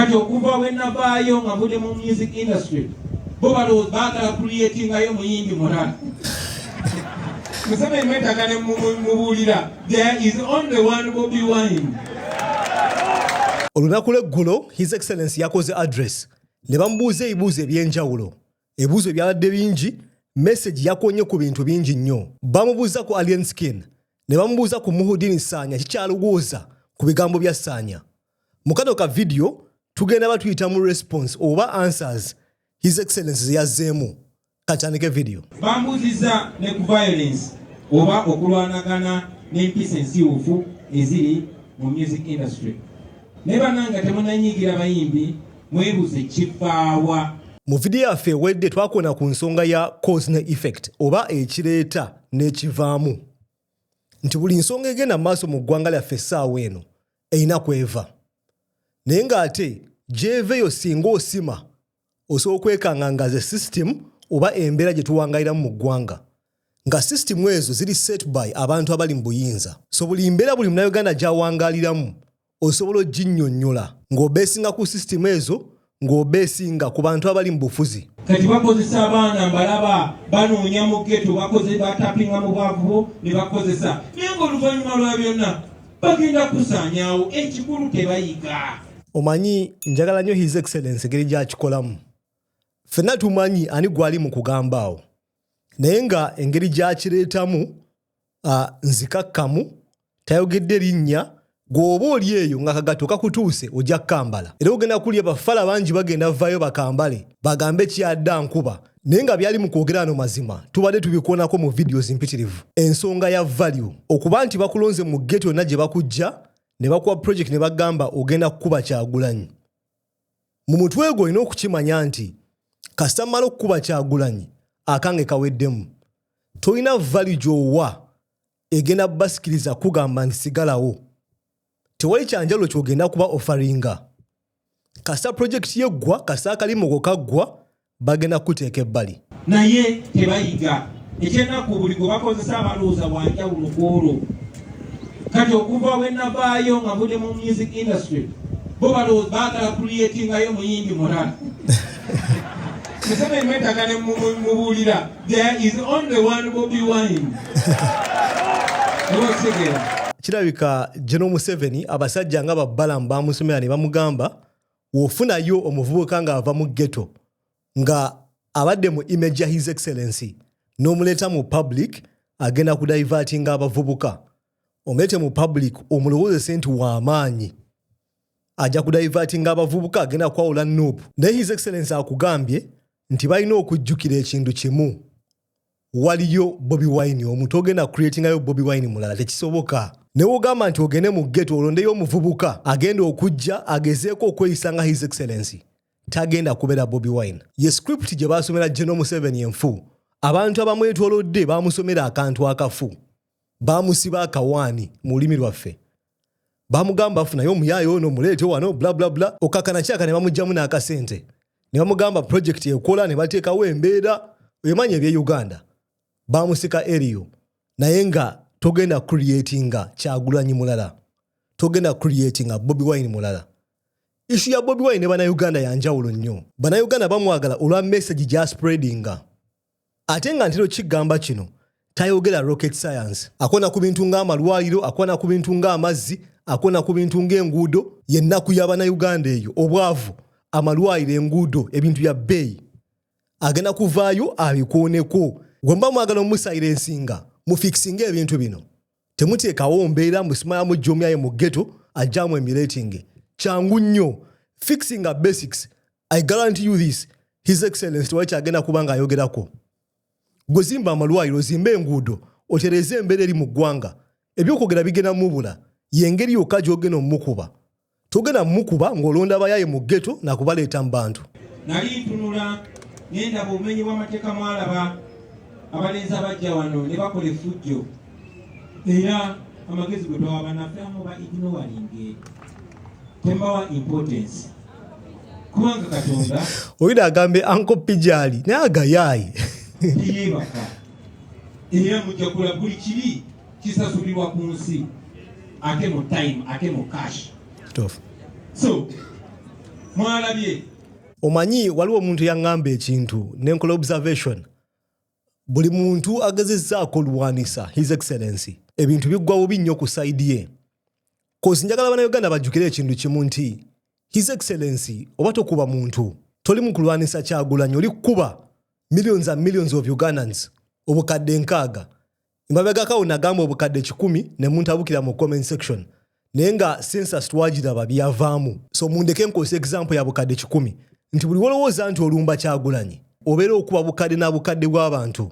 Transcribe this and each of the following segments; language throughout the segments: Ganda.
kati okuva wenavaayo nga mudde mu music industry bo balowooza baagala creatingayo muyimbi mulala musebe mwetaaga ne mubuulira there is only one Bobi Wine. Olunaku lw'eggulo His Excellency yakoze address ne bamubuuza ebibuuzo eby'enjawulo. Ebibuuzo byabadde bingi, message yakonye ku bintu bingi nnyo. Bamubuuza ku alien skin, ne bamubuuza ku Muhudini Sanya kikyalowooza ku bigambo bya Sanya. Mu kano ka video tugenda batuyita mu response oba answers His Excellency yazzeemu. Kachanike video. Bambuuziza ne ku violence oba okulwanagana n'empisa ensiiwuufu eziri mu music industry. Ne bananga temunanyigira bayimbi mwebuuze kifaawa. Mu video yaffe ewedde twakona ku nsonga ya cause ne effect oba ekireeta n'ekivaamu. Nti buli nsonga egenda maaso mu ggwanga lyaffe essaawa eno erina kweva. Naye ng'ate gy'eveeyo singa osima osobola okwekanganga system oba embeera gye tuwangayiramu mu ggwanga. Nga system ezo ziri set by abantu abali mu buyinza. So buli mbeera buli munnayuganda gy'awangaaliramu osobola oginnyonnyola ng'obeesinga ku system ezo ng'obeesinga ku bantu abali mu bufuzi. Kati bakozesa abaana mbalaba banoonya mu ghetto batapinga mu bwavu ne bakozesa. Naye ng'oluvannyuma lwa byonna bagenda kusaanyaawo ekikulu tebayiga. Omanyi njagala nnyo His Excellency engeri gy'akikolamu. Ffenna tumanyi ani gwali mu kugamba awo. Naye nga engeri gy'akireetamu nzikakkamu tayogedde linnya gw'oba oli eyo nga kagato kakutuuse ojja kkambala. Era ogenda kulya bafala bangi bagenda vaayo bakambale bagambe kyadda nkuba. Naye nga byali mu kwogera ano mazima tubadde tubikoonako mu videos mpitirivu. Ensonga ya value okuba nti bakulonze mu ghetto yonna gye bakujja ne bakuwa project ne bagamba ogenda kukuba Kyagulanyi. Mu mutwe gwo olina okukimanya nti kasita mmala okukuba Kyagulanyi akange kaweddemu. Tolina value gy'owa egenda basikiriza kugamba nti sigalawo. Tewali kyanjalo ky'ogenda kuba offeringa. Kasita project yeggwa, kasita akalimo kaggwa, bagenda kuteeka ebbali. Naye tebayiga. Ekyennaku buli gwe bakozesa abalowooza bwanjawulo gw'olwo. Kati okuva wenavaayo nga mudde mu music industry bo balowooza baagala creatingayo muyimbi mulala. Musebe mwetaaga ne mubuulira there is only one Bobi Wine. Kirabika General Museveni abasajja nga babbalamu bamusomera ne bamugamba woofunayo omuvubuka nga ava mu ghetto nga abadde mu image ya His Excellency n'omuleeta mu public agenda kudivertinga abavubuka. Omulete mu public omulowoozese nti w'amaanyi ajja kudivertinga abavubuka agenda kwawula noopu. Naye His Excellency akugambye nti balina okujjukira ekintu kimu. Waliyo Bobi Wine omuntu ogenda creatingayo Bobi Wine mulala tekisoboka. Ne wogamba nti ogende mu ghetto olondeyo omuvubuka agenda okujja agezeeko okweyisanga His Excellency tagenda kubeera Bobi Wine. Ye script gye baasomera General Museveni enfu abantu abamwetoolodde baamusomera akantu akafu. Baamusiba akawaani mu lulimi lwaffe. Baamugamba afunayo omuyaayo ono muleete wano bla bla bla okakana kyaka ne bamugjamu n'akasente. Ne bamugamba project ekola ne bateekawo embeera emanya ebye Uganda. Baamusika eriyo. Naye nga togenda creatinga Kyagulanyi mulala. Togenda creatinga Bobi Wine mulala. Issue ya Bobi Wine ne bannayuganda ya njawulo nnyo. Bannayuganda bamwagala olwa message gya spreadinga. Ate nga ntero kigamba kino tayogera rocket science. Akona ku bintu ng'amalwaliro, akona ku bintu ng'amazzi, akona ku bintu ng'enguudo. Yennaku y'abannayuganda eyo obwavu amalwaliro enguudo ebintu ya bbeeyi. Agenda kuvaayo abikooneko. Gwemba mwagala omusayira ensinga mufixinga ebintu bino. Temuteekawo mbeera musimaya mujjomyayo mu ghetto ajjamu emirating. Kyangu nnyo. Fixing a basics. I guarantee you this. His Excellency tewali kyagenda kuba ng'ayogerako. Gwe zimba amalwaliro zimba enguudo otereze embeera eri mu ggwanga. Ebyokwogera bigenda mubula. Yengeri yokka gy'ogenda omukuba. Togenda mukuba ng'olonda abayaaye mu ghetto na kubaleeta mu bantu. Nali ntunula ngenda bumenyi bw'amateeka mwalaba abalenzi abajja wano ne bakola effujjo. Era amagezi gwe twawa bannaffe amu ba ignoring tembawa importance. Kubanga Katonda oyina agambe Uncle Pijali naye agayaayi. Yebaka. Era mujja kula buli kibi kisasulirwa ku nsi. Ate mu time, ate mu cash. Stuff. So, mwalabye. Omanyi waliwo omuntu yaŋŋamba ekintu nenkola observation. Buli muntu agezezzaako olwanisa His Excellency ebintu biggwawo binnyo ku sayidi ye. Kozi njagala bannayuganda bajjukire ekintu kimu nti His Excellency oba tokuba muntu toli mu kulwanisa Kyagulanyi oli kukuba millions and millions of Ugandans obukadde 6. Mbabegakawo nagamba obukadde 10 ne muntu abukira mu comment section. Naye nga census twagiraba byavaamu. So mundeke nkozesa example ya bukadde 10 nti buli wolowooza nti olumba Kyagulanyi obeera okuba bukadde n'abukadde bw'abantu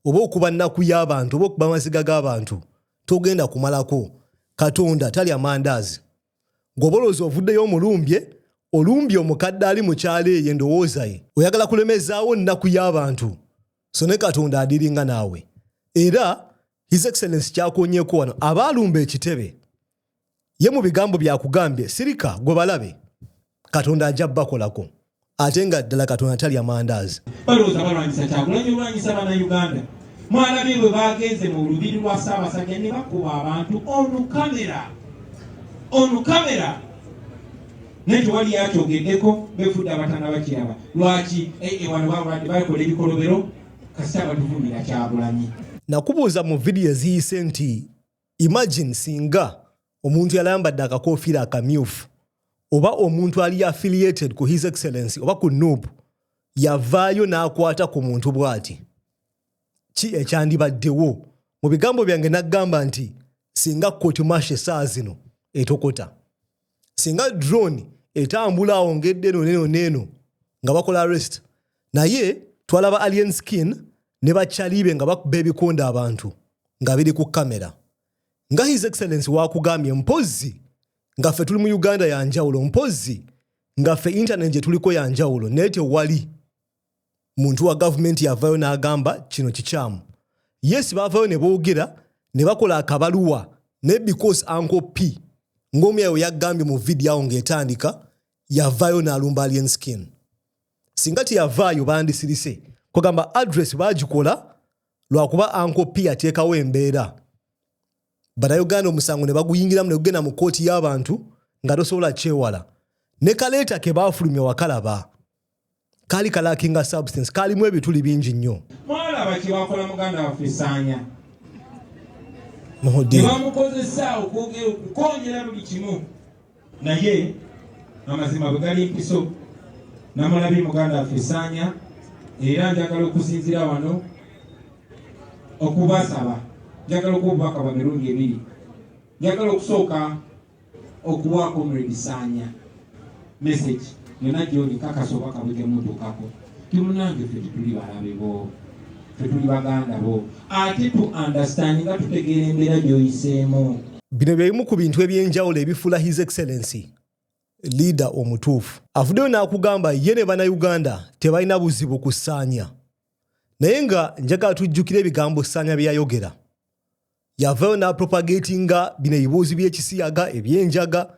oba okuba nnaku y'abantu oba okuba amaziga g'abantu togenda kumalako. Katonda tali amandaazi. Gwobolooza ovuddeyo olumbye omukadde ali mu kyalo eyo endowooza ye oyagala kulemezaawo nnaku y'abantu. So ne Katonda adiringa naawe. Era His Excellency kyakonyeeko wano abaalumba ekitebe ye mu bigambo byakugambye sirika gwe balabe Katonda ajja bakolako. Ate nga ddala Katonda tali amandaazi. Balowooza balwanyisa Kyagulanyi olwanyisa bannayuganda. Mwalabye bwe bagenze mu lubiri lwa Ssaabasajja ne bakuba abantu onu kamera. Naye tewali yakyogeddeko befudde abatana bakiraba. Lwaki wano babadde bakola ebikolobero kasita batuvumira Kyagulanyi. Nakubuuza mu vidiyo eziyise nti imagine singa omuntu yalambadde akakoofiira akamyufu oba omuntu ali affiliated ku His Excellency oba ku NUB yavaayo n'akwata ku muntu bw'ati. Ki ekyandibaddewo? Mu bigambo byange nagamba nti singa court martial saa zino etokota. Singa drone etambula awo ng'edde neeno nga bakola arrest. Naye twalaba alien skin ne bakyalibe nga bakuba ebikonde abantu nga biri ku kamera. Nga His Excellency wakugambye mpozi nga ffe tuli mu Uganda ya njawulo, mpozi nga ffe internet gye tuliko ya njawulo, naye tewali muntu wa government yavaayo n'agamba kino kikyamu. Yes, baavaayo ne boogera ne bakola akabaluwa ne because Uncle P ng'omyayo yaggambye mu vidiyo awo ng'etandika yavaayo n'alumba alien skin. Singa teyavaayo bandisirise kugamba address baagikola lwakuba Uncle P ateekawo embeera. Bannayuganda omusango ne baguyingiramu ne gugenda mu kooti y'abantu nga tosobola kyewala. Ne kaleeta ke baafulumya wakalaba. Kaali kalakinga substance, kaalimu ebituli bingi nnyo. Mwalaba kye bakola muganda waffe Sanya. Ne bamukozesa okukoonyera buli kimu. Naye amazima bwe gali mpiso. Namulabye muganda waffe Sanya. Era njagala okusinzira wano okubasaba. Njagala okubaka bwa mirundi 2. Njagala okusooka okuwa Comrade Sanya message. Yona gyoni kakasoba kabuje mutukako. Tumunange ffe tuli balabe bo. Ffe tuli baganda bo. Ate tu understand nga tutegeera embeera gy'oyiseemu. Bino byebimu ku bintu ebyenjawulo ebifuula His Excellency leader omutuufu. Avuddeyo n'akugamba ye ne bannayuganda tebalina buzibu ku Sanya. Naye nga njagala tujjukire ebigambo Sanya bye yayogera. Yavaayo n'apropagatinga bino ebibuuzi by'ekisiyaga ebyenjaga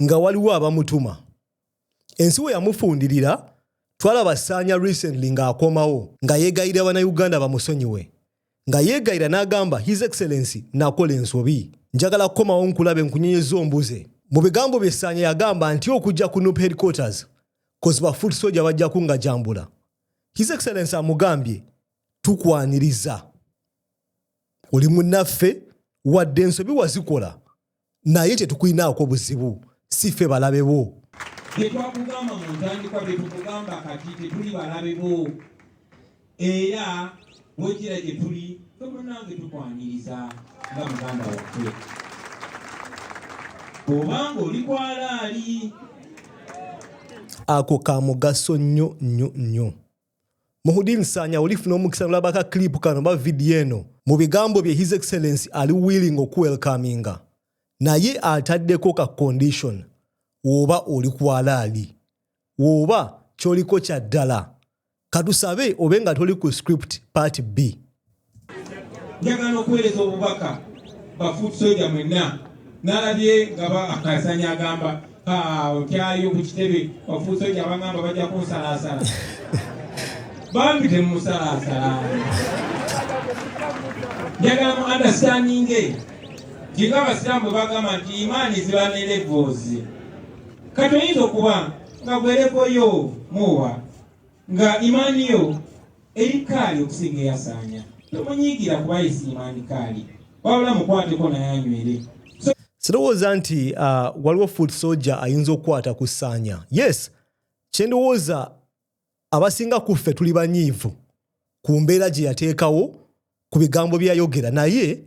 nga waliwo abamutuma. Ensi we yamufundirira twalaba Sanya recently ng'akomawo nga yeegayirira bannayuganda bamusonyiwe. Nga yeegayira n'agamba His Excellency nakola ensobi. Njagala kukomawo nkulabe nkunyonyeza ombuze. Mu bigambo bye Sanya yagamba nti okujja ku NUP headquarters kozi ba foot soldier bajja kungajambula. His Excellency amugambye tukwaniriza. Oli munnaffe wadde ensobi wazikola naye tetukulinaako buzibu si ffe balabe bo. Tetwakugamba mu ntandikwa tetukugamba kati tetuli balabe bo. Era wekira gye tuli tomunange tukwaniriza nga muganda waffe. Obanga oli kwalaali. Ako ka mugaso nnyo. Muhudin Sanya olifuna omukisa olabaka clip kano ba video eno. Mu bigambo bye His Excellency ali willing okuwelcominga. Naye ataddeko ka condition. Woba oli kwalaali. Woba kyoliko kya ddala. Katusabe obenga toli ku script part B. Njagala okuweereza obubaka ba foot soldier mwenna. Nalabye nga Sanya agamba otyayo ku kitebe ba foot soldier bagamba bajja kunsalaasala. Bambi temusalaasala. Njagala mu understanding jinga abasiraamu bagamba nti imaani ziba ne levels. Kati oyinza okuba nga gwereko yo muwa nga imani yo erikali okusinga eyasanya tomunyigira kuba yesi imani kali wabula mukwateko naye anywere. Sirowooza nti waliwo foot soldier ayinza okukwata ku Sanya. Yes, kyendowooza abasinga ku ffe tuli banyiivu ku mbeera gye yateekawo ku bigambo byayogera, naye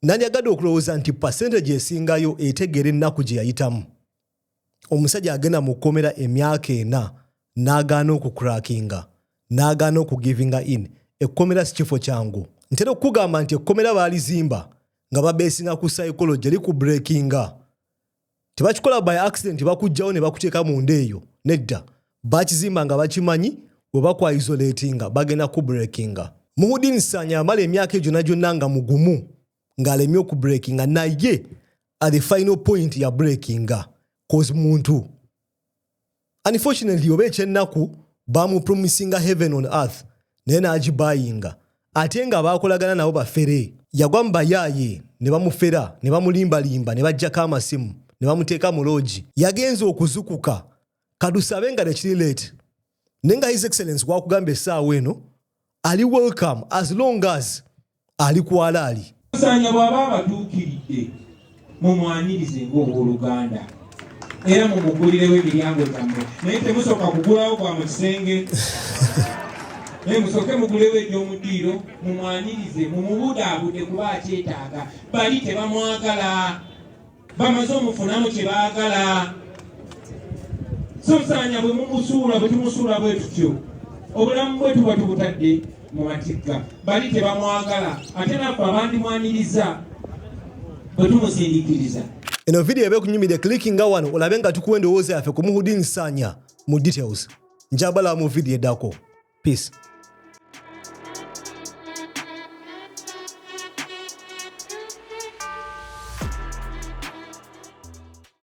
nandyagadde okulowooza nti percentage esingayo etegeera ennaku gye yayitamu. Omusajja agenda mu kkomera emyaka 4 n'agaana okukrakinga, n'agaana okugivinga in. Ekkomera si kifo kyangu. Ntera okugamba nti ekkomera baalizimba nga babeesinga ku psychology eri ku breakinga. Tebakikola by accident bakujjawo ne bakuteeka mu ndeeyo. Nedda. Bakizimba nga bakimanyi bwe bakwa isolatinga bagenda ku breakinga. Mulwana Sanya amala emyaka egyo gyonna nga mugumu ng'alemye oku breakinga, naye at the final point ya breakinga cause muntu. Unfortunately oba ekyennaku bamupromisinga heaven on earth naye n'agibayinga. Ate nga baakolagana nabo bafere. Yagwa mu bayaaye ne bamufera ne bamulimbalimba ne bajjako amasimu ne bamuteeka mu loogi. Yagenze okuzukuka kadusabe nga tekiri late. Nenga His Excellency gwakugamba essaawa eno ali welcome as long as ali kwalaali. Sanya bw'aba abatuukiridde mumwanirize ng'obooluganda era mumugulirewo emiryango gyammwe naye temusooka kugulawo kwa mu kisenge naye musooke mugulewo egy'omudiiro mumwanirize mumubudaabude kuba akyetaaga. Bali tebamwagala bamaze omufunamu kye baagala. So Sanya bwe mumusuula bwe tumusuula bwe tutyo obulamu bwe tuba tubutadde mu matigga. Bali tebamwagala ate naffe abandimwaniriza bwe tumusindiikiriza. Eno video ebe kunyumide clickinga wano olabe nga tukuwa endowooza yaffe ku Mulwana Sanya mu details. Njagala mu video eddako. Peace.